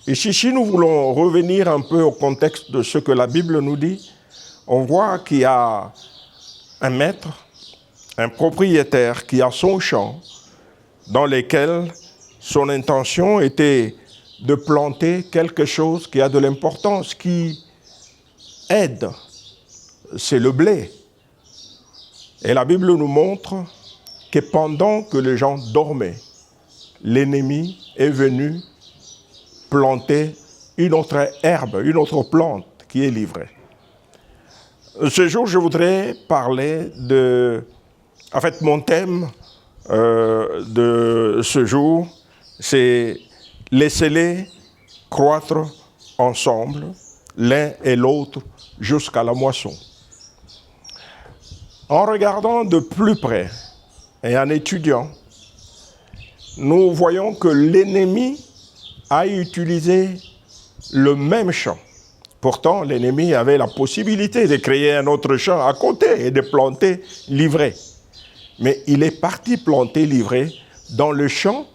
Ici, si nous voulons revenir un peu au contexte de ce que la Bible nous dit, on voit qu'il y a un maître, un propriétaire qui a son champ dans lequel son intention était de planter quelque chose qui a de l'importance, qui aide. C'est le blé. Et la Bible nous montre que pendant que les gens dormaient, l'ennemi est venu planter une autre herbe, une autre plante qui est livrée. Ce jour, je voudrais parler de... En fait, mon thème de ce jour, c'est « Laissez-les croître ensemble, l'un et l'autre, jusqu'à la moisson ». En regardant de plus près et en étudiant, nous voyons que l'ennemi a utilisé le même champ. Pourtant, l'ennemi avait la possibilité de créer un autre champ à côté et de planter l'ivraie. Mais il est parti planter l'ivraie dans le champ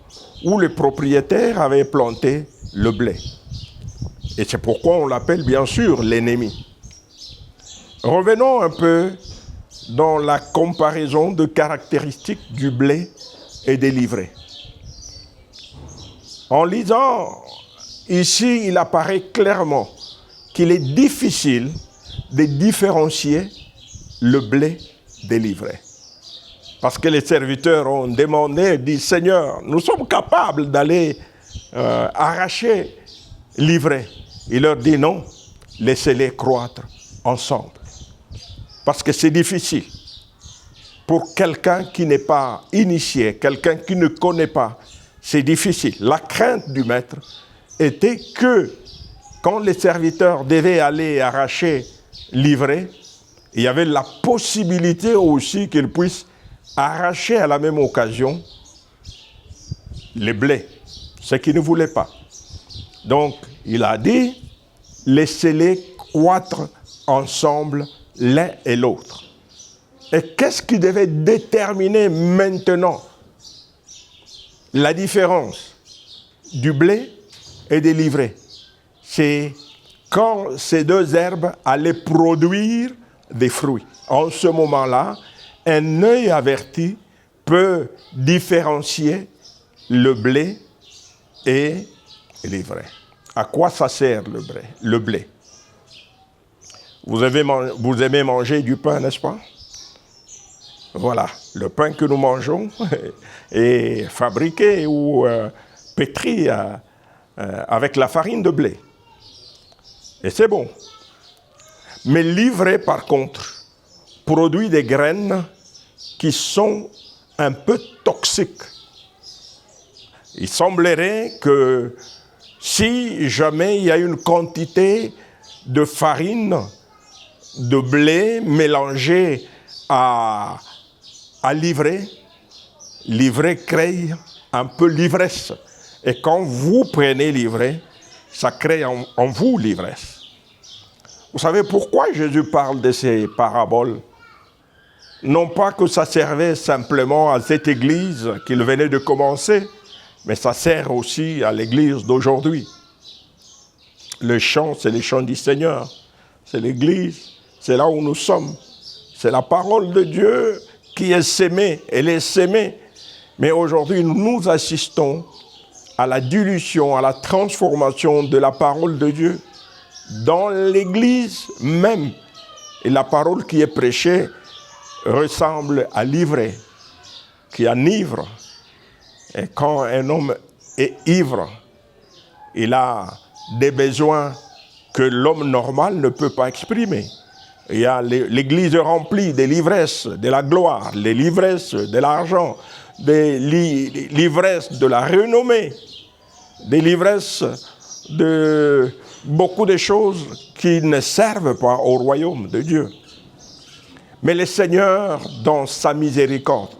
où le propriétaire avait planté le blé. Et c'est pourquoi on l'appelle bien sûr l'ennemi. Revenons un peu dans la comparaison de caractéristiques du blé et des livrées. En lisant, ici, il apparaît clairement qu'il est difficile de différencier le blé des livrées. Parce que les serviteurs ont demandé, dit « Seigneur, nous sommes capables d'aller arracher l'ivraie. » Il leur dit « Non, laissez-les croître ensemble. » Parce que c'est difficile. Pour quelqu'un qui n'est pas initié, quelqu'un qui ne connaît pas, c'est difficile. La crainte du maître était que quand les serviteurs devaient aller arracher l'ivraie, il y avait la possibilité aussi qu'ils puissent arracher à la même occasion les blés, ce qu'ils ne voulaient pas. Donc, il a dit, laissez-les croître ensemble l'un et l'autre. Et qu'est-ce qui devait déterminer maintenant la différence du blé et des livrées? C'est quand ces deux herbes allaient produire des fruits. En ce moment-là, un œil averti peut différencier le blé et l'ivraie. À quoi ça sert le blé? Vous aimez manger du pain, n'est-ce pas? Voilà, le pain que nous mangeons est fabriqué ou pétri avec la farine de blé. Et c'est bon. Mais l'ivraie, par contre, produit des graines qui sont un peu toxiques. Il semblerait que si jamais il y a une quantité de farine, de blé mélangée à l'ivraie, l'ivraie crée un peu l'ivresse. Et quand vous prenez l'ivraie, ça crée en vous l'ivresse. Vous savez pourquoi Jésus parle de ces paraboles? Non pas que ça servait simplement à cette église qu'il venait de commencer, mais ça sert aussi à l'église d'aujourd'hui. Le chant, c'est les chants du Seigneur. C'est l'église, c'est là où nous sommes. C'est la parole de Dieu qui est sémée, elle est sémée. Mais aujourd'hui, nous assistons à la dilution, à la transformation de la parole de Dieu dans l'église même. Et la parole qui est prêchée ressemble à l'ivraie, qui enivre. Et quand un homme est ivre, il a des besoins que l'homme normal ne peut pas exprimer. Il y a l'église remplie de l'ivresse de la gloire, de l'ivresse de l'argent, de l'ivresse de la renommée, de l'ivresse de beaucoup de choses qui ne servent pas au royaume de Dieu. Mais le Seigneur, dans sa miséricorde,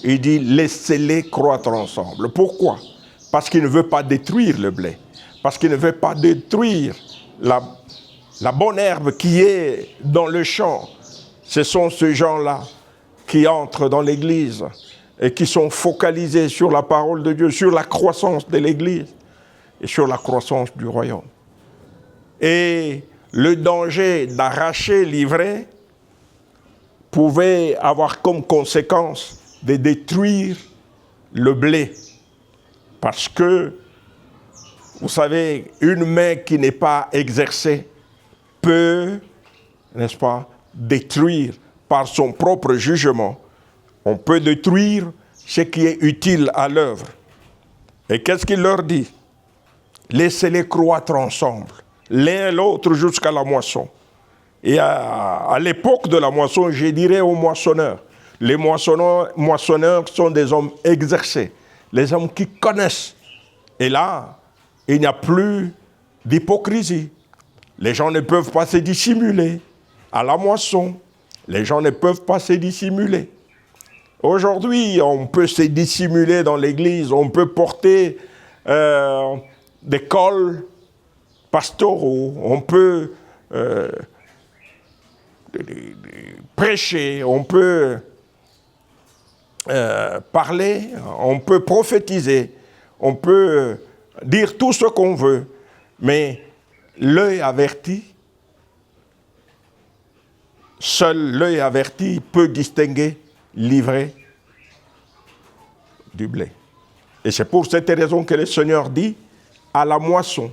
il dit « laissez-les croître ensemble ». Pourquoi? Parce qu'il ne veut pas détruire le blé. Parce qu'il ne veut pas détruire la bonne herbe qui est dans le champ. Ce sont ces gens-là qui entrent dans l'église et qui sont focalisés sur la parole de Dieu, sur la croissance de l'église, et sur la croissance du royaume. Et le danger d'arracher l'ivraie pouvait avoir comme conséquence de détruire le blé. Parce que, vous savez, une main qui n'est pas exercée peut, n'est-ce pas, détruire par son propre jugement. On peut détruire ce qui est utile à l'œuvre. Et qu'est-ce qu'il leur dit? Laissez-les croître ensemble, l'un et l'autre jusqu'à la moisson. Et à l'époque de la moisson, je dirais aux moissonneurs, les moissonneurs sont des hommes exercés, les hommes qui connaissent. Et là, il n'y a plus d'hypocrisie. Les gens ne peuvent pas se dissimuler. À la moisson, les gens ne peuvent pas se dissimuler. Aujourd'hui, on peut se dissimuler dans l'église, on peut porter des cols pastoraux, on peut prêcher, on peut parler, on peut prophétiser, on peut dire tout ce qu'on veut, mais l'œil averti, seul l'œil averti peut distinguer l'ivraie du blé. Et c'est pour cette raison que le Seigneur dit à la moisson,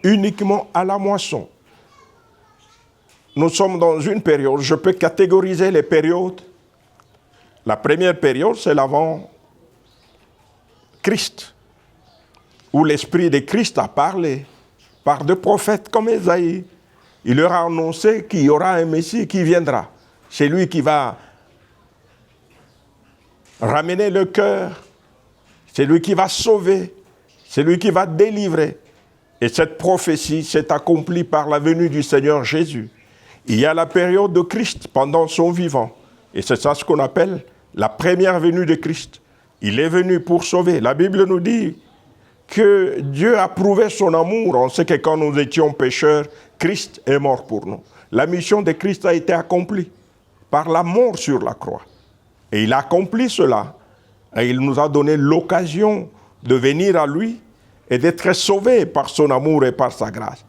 uniquement à la moisson. Nous sommes dans une période, je peux catégoriser les périodes. La première période, c'est l'avant Christ, où l'Esprit de Christ a parlé par des prophètes comme Ésaïe. Il leur a annoncé qu'il y aura un Messie qui viendra. C'est lui qui va ramener le cœur, c'est lui qui va sauver, c'est lui qui va délivrer. Et cette prophétie s'est accomplie par la venue du Seigneur Jésus. Il y a la période de Christ pendant son vivant. Et c'est ça ce qu'on appelle la première venue de Christ. Il est venu pour sauver. La Bible nous dit que Dieu a prouvé son amour. On sait que quand nous étions pécheurs, Christ est mort pour nous. La mission de Christ a été accomplie par la mort sur la croix. Et il a accompli cela. Et il nous a donné l'occasion de venir à lui et d'être sauvés par son amour et par sa grâce.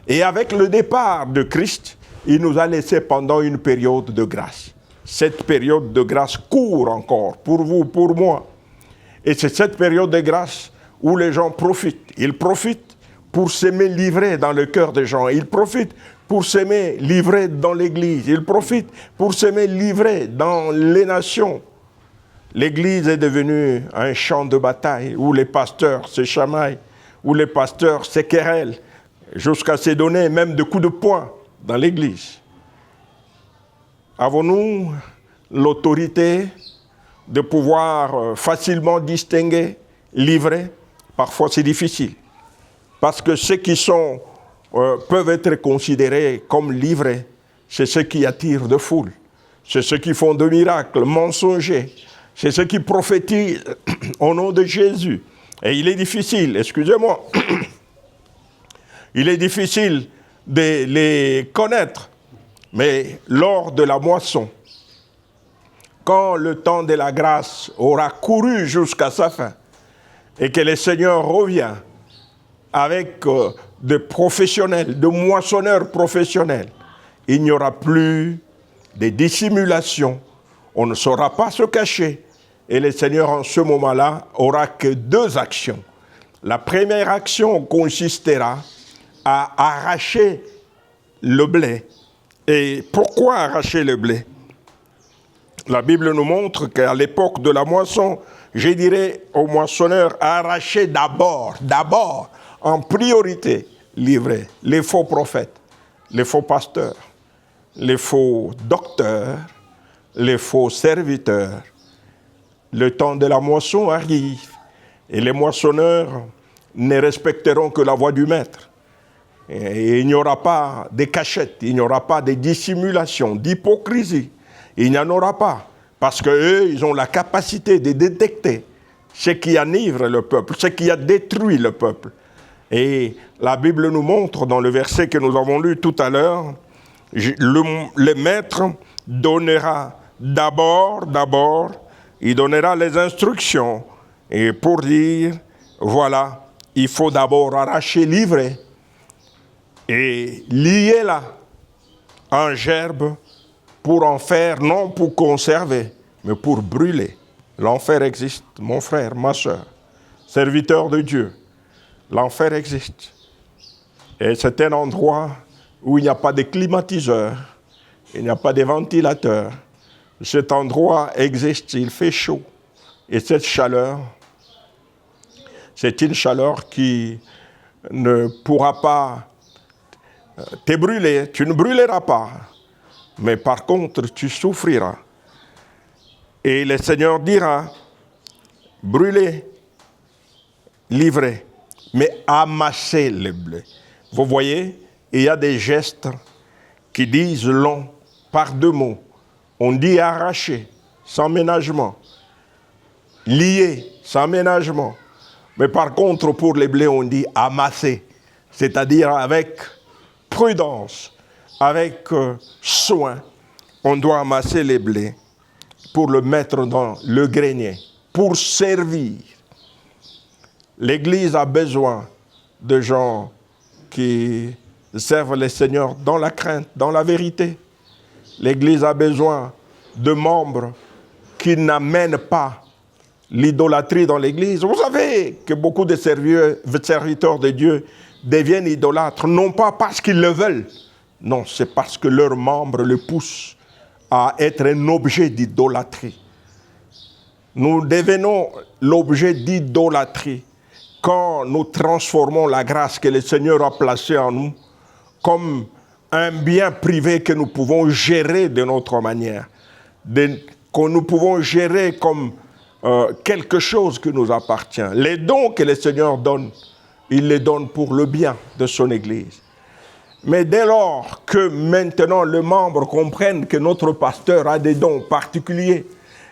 Et avec le départ de Christ, il nous a laissé pendant une période de grâce. Cette période de grâce court encore pour vous, pour moi. Et c'est cette période de grâce où les gens profitent. Ils profitent pour s'aimer livrer dans le cœur des gens. Ils profitent pour s'aimer livrer dans l'Église. Ils profitent pour s'aimer livrer dans les nations. L'Église est devenue un champ de bataille où les pasteurs se chamaillent, où les pasteurs se querellent, jusqu'à se donner même des coups de poing dans l'Église. Avons-nous l'autorité de pouvoir facilement distinguer, livrer? Parfois c'est difficile. Parce que ceux qui sont, peuvent être considérés comme livrés, c'est ceux qui attirent de foule. C'est ceux qui font de miracles mensongers. C'est ceux qui prophétisent au nom de Jésus. Et il est difficile, excusez-moi, il est difficile de les connaître. Mais lors de la moisson, quand le temps de la grâce aura couru jusqu'à sa fin, et que le Seigneur revient avec de professionnels, de moissonneurs professionnels, il n'y aura plus de dissimulation. On ne saura pas se cacher. Et le Seigneur, en ce moment-là, aura que deux actions. La première action consistera à arracher le blé. Et pourquoi arracher le blé? La Bible nous montre qu'à l'époque de la moisson, je dirais aux moissonneurs, arracher d'abord, en priorité, livrer les faux prophètes, les faux pasteurs, les faux docteurs, les faux serviteurs. Le temps de la moisson arrive et les moissonneurs ne respecteront que la voix du maître. Et il n'y aura pas de cachette, il n'y aura pas de dissimulation, d'hypocrisie. Il n'y en aura pas. Parce qu'eux, ils ont la capacité de détecter ce qui enivre le peuple, ce qui a détruit le peuple. Et la Bible nous montre, dans le verset que nous avons lu tout à l'heure, le maître donnera d'abord, il donnera les instructions et pour dire voilà, il faut d'abord arracher l'ivraie et lier là en gerbe pour en faire, non pour conserver, mais pour brûler. L'enfer existe, mon frère, ma soeur, serviteur de Dieu. L'enfer existe. Et c'est un endroit où il n'y a pas de climatiseur, il n'y a pas de ventilateur. Cet endroit existe, il fait chaud. Et cette chaleur, c'est une chaleur qui ne pourra pas te brûler. Tu ne brûleras pas, mais par contre, tu souffriras. Et le Seigneur dira, brûlez l'ivraie, mais amassez le blé. Vous voyez, il y a des gestes qui disent long par deux mots. On dit arracher, sans ménagement. Lier, sans ménagement. Mais par contre, pour les blés, on dit amasser. C'est-à-dire avec prudence, avec soin. On doit amasser les blés pour le mettre dans le grenier, pour servir. L'Église a besoin de gens qui servent le Seigneur dans la crainte, dans la vérité. L'Église a besoin de membres qui n'amènent pas l'idolâtrie dans l'Église. Vous savez que beaucoup de serviteurs de Dieu deviennent idolâtres, non pas parce qu'ils le veulent, non, c'est parce que leurs membres le poussent à être un objet d'idolâtrie. Nous devenons l'objet d'idolâtrie quand nous transformons la grâce que le Seigneur a placée en nous comme un bien privé que nous pouvons gérer de notre manière, que nous pouvons gérer comme quelque chose qui nous appartient. Les dons que le Seigneur donne, il les donne pour le bien de son Église. Mais dès lors que maintenant les membres comprennent que notre pasteur a des dons particuliers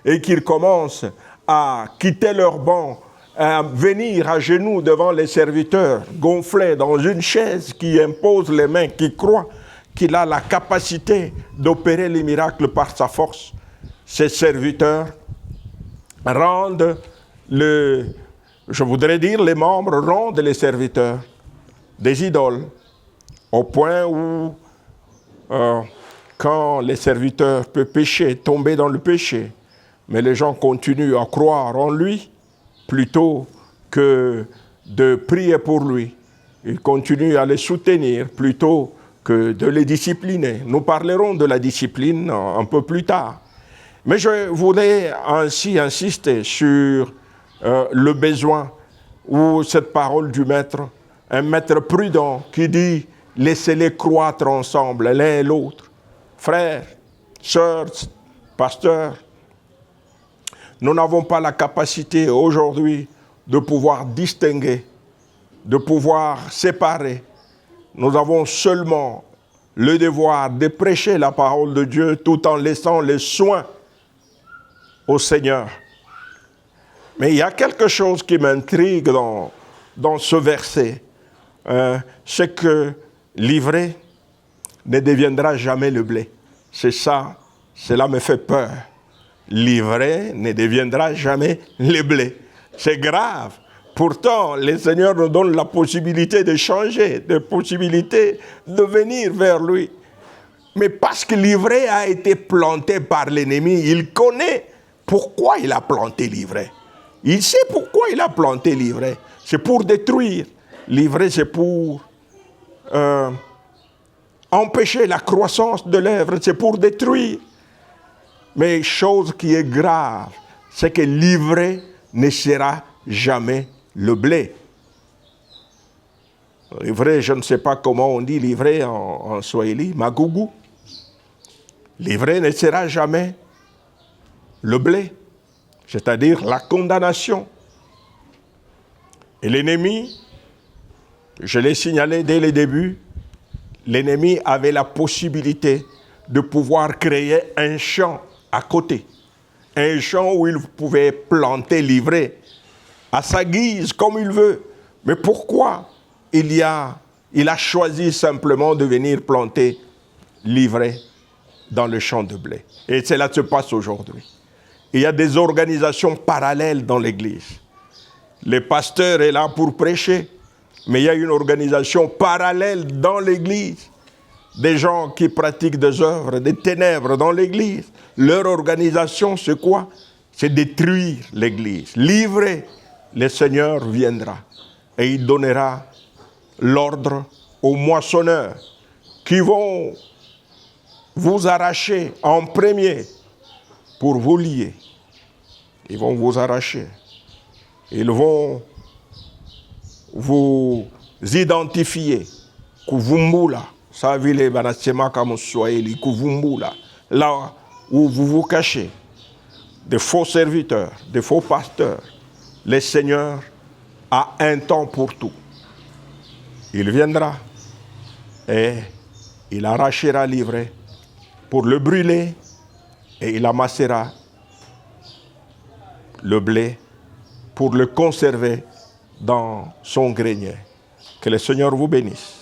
et qu'ils commencent à quitter leur banc, à venir à genoux devant les serviteurs, gonflés dans une chaise qui impose les mains, qui croit qu'il a la capacité d'opérer les miracles par sa force, ces serviteurs rendent les membres rendent les serviteurs des idoles, au point où quand les serviteurs peuvent pécher, tomber dans le péché, mais les gens continuent à croire en lui plutôt que de prier pour lui. Ils continuent à les soutenir plutôt que de les discipliner. Nous parlerons de la discipline un peu plus tard. Mais je voulais ainsi insister sur le besoin ou cette parole du maître, un maître prudent qui dit « laissez-les croître ensemble, l'un et l'autre ». Frères, sœurs, pasteurs, nous n'avons pas la capacité aujourd'hui de pouvoir distinguer, de pouvoir séparer. Nous avons seulement le devoir de prêcher la parole de Dieu tout en laissant les soins au Seigneur. Mais il y a quelque chose qui m'intrigue dans ce verset. C'est que l'ivraie ne deviendra jamais le blé. C'est ça, cela me fait peur. L'ivraie ne deviendra jamais le blé. C'est grave. Pourtant, le Seigneur nous donne la possibilité de changer, la possibilité de venir vers lui. Mais parce que l'ivraie a été planté par l'ennemi, il connaît pourquoi il a planté l'ivraie. Il sait pourquoi il a planté l'ivraie. C'est pour détruire. L'ivraie, c'est pour empêcher la croissance de l'œuvre. C'est pour détruire. Mais chose qui est grave, c'est que l'ivraie ne sera jamais le blé. L'ivraie, je ne sais pas comment on dit l'ivraie en swahili, magugu. L'ivraie ne sera jamais le blé, c'est-à-dire la condamnation. Et l'ennemi, je l'ai signalé dès le début, l'ennemi avait la possibilité de pouvoir créer un champ à côté. Un champ où il pouvait planter l'ivraie à sa guise, comme il veut. Mais pourquoi il a choisi simplement de venir planter l'ivraie dans le champ de blé? Et cela se passe aujourd'hui. Il y a des organisations parallèles dans l'Église Le pasteur est là pour prêcher, mais il y a une organisation parallèle dans l'Église. Des gens qui pratiquent des œuvres, des ténèbres dans l'Église. Leur organisation, c'est quoi? C'est détruire l'Église. Livrer, le Seigneur viendra et il donnera l'ordre aux moissonneurs qui vont vous arracher en premier pour vous lier. Ils vont vous arracher. Ils vont vous identifier. Kuvumbula. Ça vile banachema comme Swahili. Kuvumbula. Là où vous vous cachez. Des faux serviteurs, des faux pasteurs. Le Seigneur a un temps pour tout. Il viendra et il arrachera l'ivraie pour le brûler et il amassera le blé pour le conserver dans son grenier. Que le Seigneur vous bénisse.